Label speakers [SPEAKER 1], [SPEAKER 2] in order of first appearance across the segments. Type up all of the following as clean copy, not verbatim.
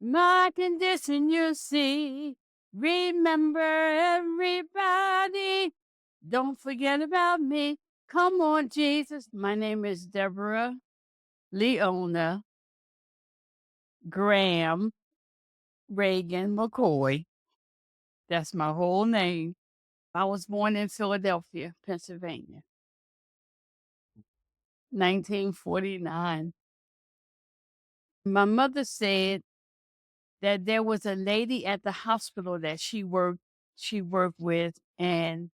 [SPEAKER 1] My condition you see. Remember everybody. Don't forget about me. Come on, Jesus. My name is Deborah Leona Graham Ragan McCoy. That's my whole name. I was born in Philadelphia, Pennsylvania, 1949. My mother said that there was a lady at the hospital that she worked with, and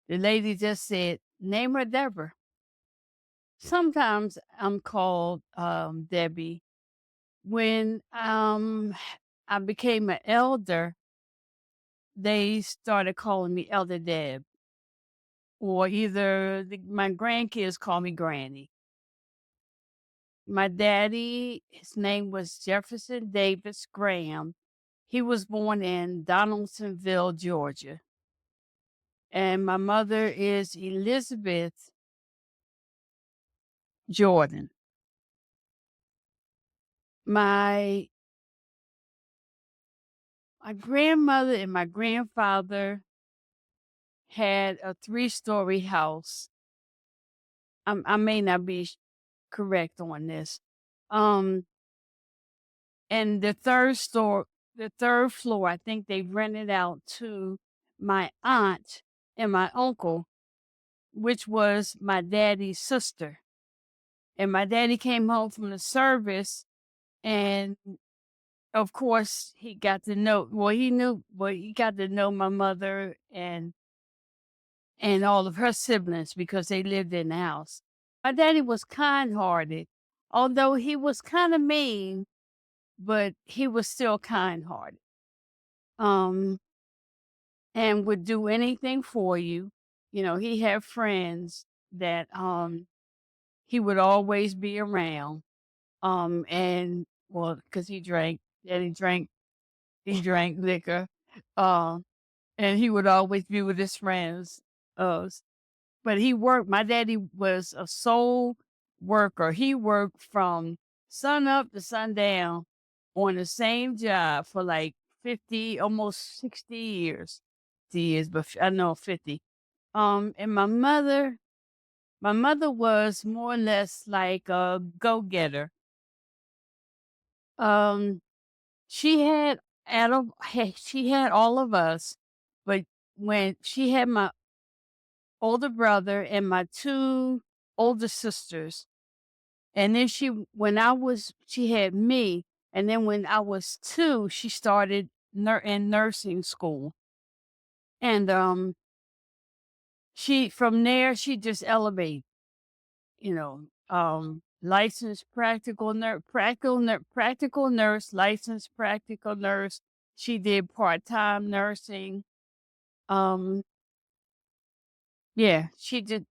[SPEAKER 1] the lady just said, "Name her Deborah." Sometimes I'm called Debbie. When I became an elder, they started calling me Elder Deb, or either my grandkids call me Granny. My daddy, his name was Jefferson Davis Graham. He was born in Donaldsonville, Georgia. And my mother is Elizabeth Jordan. My my grandmother and my grandfather had a 3-story house. I may not be correct on this. Um, and the third floor, I think they rented out to my aunt and my uncle, which was my daddy's sister. And my daddy came home from the service, and of course he got to know, he got to know my mother and all of her siblings because they lived in the house. My daddy was kind-hearted, although he was kind of mean, but he was still kind-hearted. Um, and would do anything for you. You know, he had friends that he would always be around. And well, because he drank liquor. Uh, and he would always be with his friends. But he worked. My daddy was a sole worker. He worked from sun up to sundown on the same job for like 50, almost 60 years. 50 years, but I know 50. And my mother was more or less like a go-getter. Um, she had she had all of us, but when she had my older brother and my 2 older sisters, and then she had me, and then when I was 2, she started in nursing school. And, from there, she just elevated, you know, licensed practical nurse, licensed practical nurse. She did part-time nursing. Um, yeah, she did